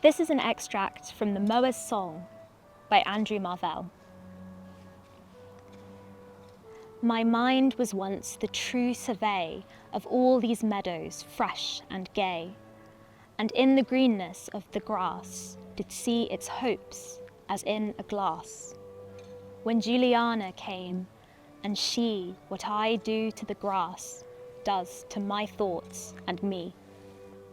This is an extract from The Mower's Song by Andrew Marvell. My mind was once the true survey of all these meadows fresh and gay, and in the greenness of the grass did see its hopes as in a glass. When Juliana came, and she, what I do to the grass, does to my thoughts and me.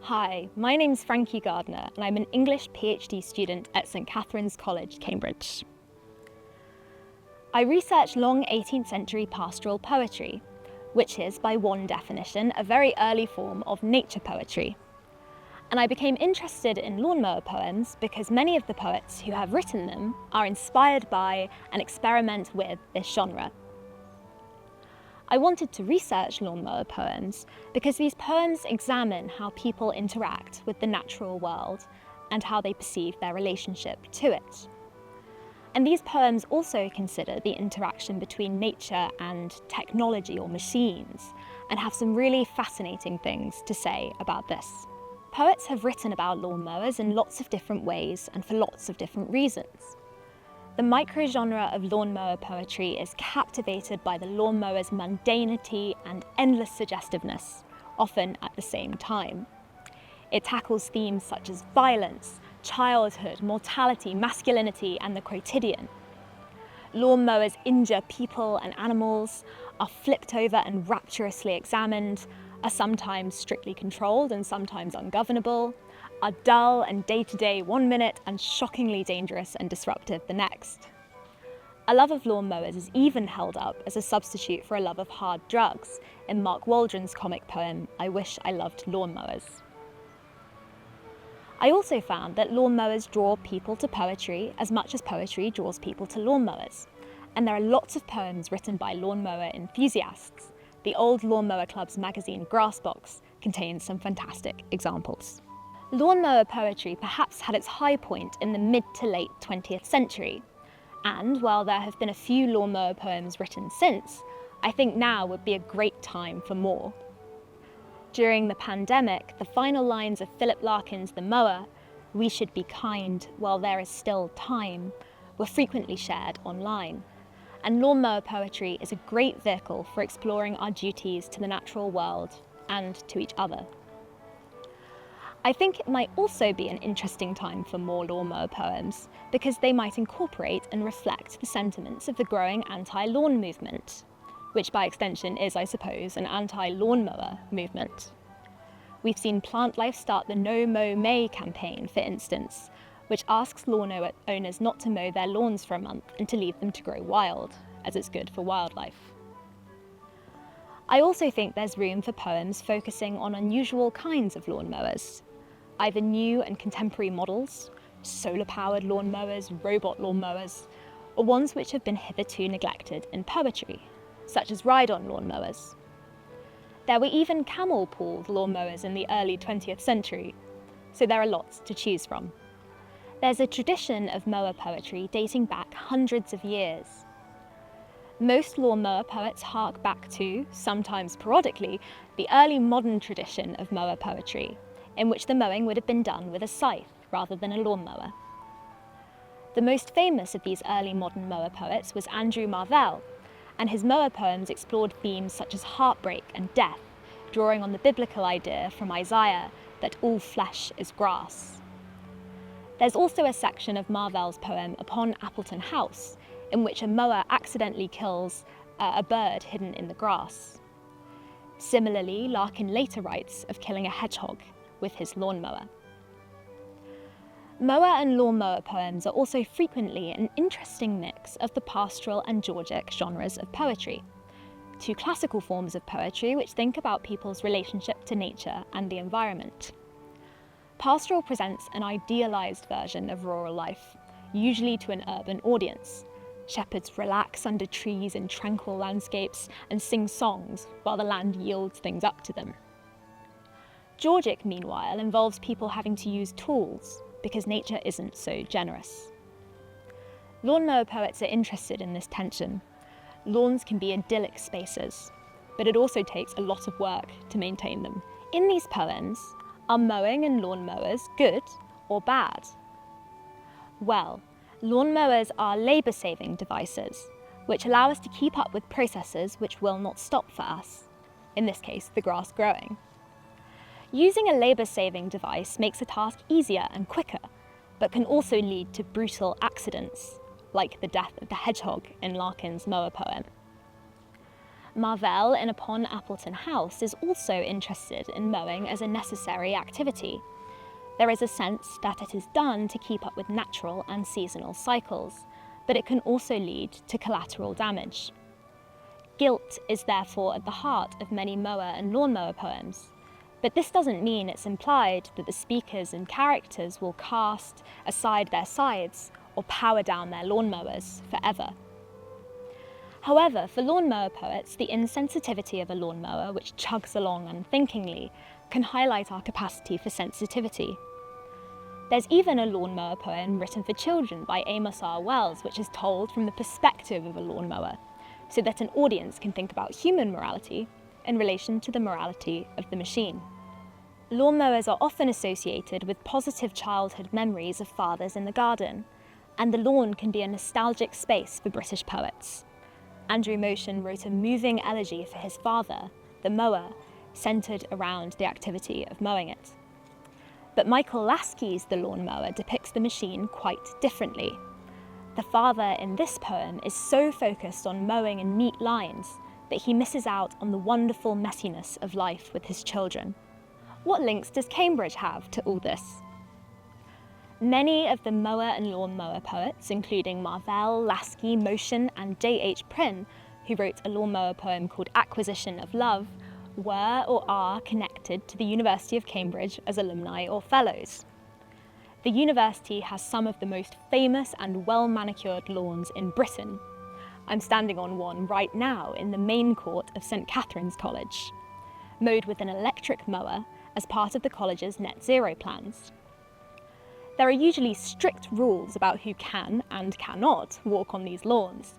Hi, my name's Francesca Gardner, and I'm an English PhD student at St Catherine's College, Cambridge. I research long 18th century pastoral poetry, which is, by one definition, a very early form of nature poetry. And I became interested in lawnmower poems because many of the poets who have written them are inspired by and experiment with this genre. I wanted to research lawnmower poems because these poems examine how people interact with the natural world and how they perceive their relationship to it. And these poems also consider the interaction between nature and technology or machines, and have some really fascinating things to say about this. Poets have written about lawnmowers in lots of different ways and for lots of different reasons. The microgenre of lawnmower poetry is captivated by the lawnmower's mundanity and endless suggestiveness, often at the same time. It tackles themes such as violence, childhood, mortality, masculinity, and the quotidian. Lawnmowers injure people and animals, are flipped over and rapturously examined, are sometimes strictly controlled and sometimes ungovernable, are dull and day-to-day one minute and shockingly dangerous and disruptive the next. A love of lawnmowers is even held up as a substitute for a love of hard drugs in Mark Waldron's comic poem, I Wish I Loved Lawnmowers. I also found that lawnmowers draw people to poetry as much as poetry draws people to lawnmowers, and there are lots of poems written by lawnmower enthusiasts. The Old Lawnmower Club's magazine Grassbox contains some fantastic examples. Lawnmower poetry perhaps had its high point in the mid to late 20th century, and while there have been a few lawnmower poems written since, I think now would be a great time for more. During the pandemic, the final lines of Philip Larkin's The Mower, "We should be kind while there is still time," were frequently shared online. And lawnmower poetry is a great vehicle for exploring our duties to the natural world and to each other. I think it might also be an interesting time for more lawnmower poems because they might incorporate and reflect the sentiments of the growing anti-lawn movement, which by extension is, I suppose, an anti-lawnmower movement. We've seen Plant Life start the No Mow May campaign, for instance, which asks lawn owners not to mow their lawns for a month and to leave them to grow wild, as it's good for wildlife. I also think there's room for poems focusing on unusual kinds of lawnmowers, either new and contemporary models, solar-powered lawnmowers, robot lawnmowers, or ones which have been hitherto neglected in poetry, such as ride-on lawnmowers. There were even camel-pulled lawnmowers in the early 20th century, so there are lots to choose from. There's a tradition of mower poetry dating back hundreds of years. Most lawnmower poets hark back to, sometimes parodically, the early modern tradition of mower poetry, in which the mowing would have been done with a scythe rather than a lawnmower. The most famous of these early modern mower poets was Andrew Marvell, and his mower poems explored themes such as heartbreak and death, drawing on the biblical idea from Isaiah that all flesh is grass. There's also a section of Marvell's poem Upon Appleton House, in which a mower accidentally kills a bird hidden in the grass. Similarly, Larkin later writes of killing a hedgehog with his lawnmower. Mower and lawnmower poems are also frequently an interesting mix of the pastoral and Georgic genres of poetry, two classical forms of poetry which think about people's relationship to nature and the environment. Pastoral presents an idealised version of rural life, usually to an urban audience. Shepherds relax under trees in tranquil landscapes and sing songs while the land yields things up to them. Georgic, meanwhile, involves people having to use tools because nature isn't so generous. Lawnmower poets are interested in this tension. Lawns can be idyllic spaces, but it also takes a lot of work to maintain them. In these poems, are mowing and lawnmowers good or bad? Well, lawnmowers are labour-saving devices, which allow us to keep up with processes which will not stop for us, in this case, the grass growing. Using a labour-saving device makes a task easier and quicker, but can also lead to brutal accidents, like the death of the hedgehog in Larkin's mower poem. Marvell in Upon Appleton House is also interested in mowing as a necessary activity. There is a sense that it is done to keep up with natural and seasonal cycles, but it can also lead to collateral damage. Guilt is therefore at the heart of many mower and lawnmower poems, but this doesn't mean it's implied that the speakers and characters will cast aside their scythes or power down their lawnmowers forever. However, for lawnmower poets, the insensitivity of a lawnmower, which chugs along unthinkingly, can highlight our capacity for sensitivity. There's even a lawnmower poem written for children by Amos R. Wells, which is told from the perspective of a lawnmower, so that an audience can think about human morality in relation to the morality of the machine. Lawnmowers are often associated with positive childhood memories of fathers in the garden, and the lawn can be a nostalgic space for British poets. Andrew Motion wrote a moving elegy for his father, the mower, centred around the activity of mowing it. But Michael Laskey's The Lawnmower depicts the machine quite differently. The father in this poem is so focused on mowing in neat lines that he misses out on the wonderful messiness of life with his children. What links does Cambridge have to all this? Many of the mower and lawnmower poets, including Marvell, Laskey, Motion, and J.H. Prynne, who wrote a lawnmower poem called Acquisition of Love, were or are connected to the University of Cambridge as alumni or fellows. The university has some of the most famous and well-manicured lawns in Britain. I'm standing on one right now in the main court of St Catherine's College, mowed with an electric mower as part of the college's net zero plans. There are usually strict rules about who can and cannot walk on these lawns.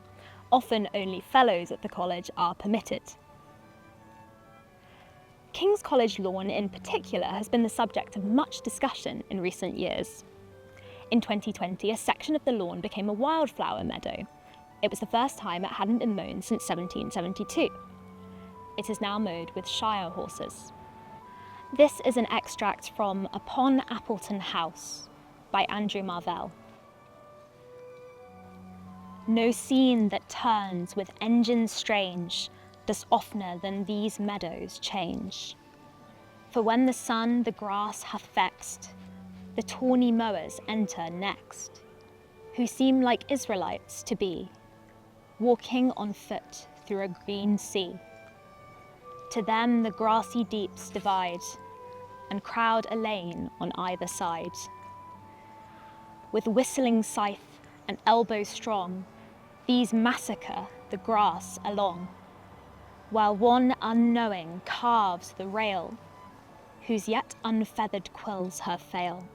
Often only fellows at the college are permitted. King's College lawn in particular has been the subject of much discussion in recent years. In 2020, a section of the lawn became a wildflower meadow. It was the first time it hadn't been mown since 1772. It is now mowed with Shire horses. This is an extract from Upon Appleton House by Andrew Marvell. No scene that turns with engine strange does oftener than these meadows change. For when the sun the grass hath vexed, the tawny mowers enter next, who seem like Israelites to be, walking on foot through a green sea. To them the grassy deeps divide, and crowd a lane on either side. With whistling scythe and elbow strong, these massacre the grass along, while one unknowing carves the rail, whose yet unfeathered quills her fail.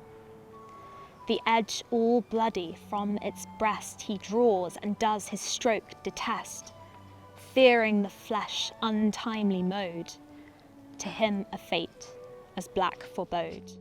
The edge all bloody from its breast he draws and does his stroke detest, fearing the flesh untimely mowed, to him a fate as black forebode.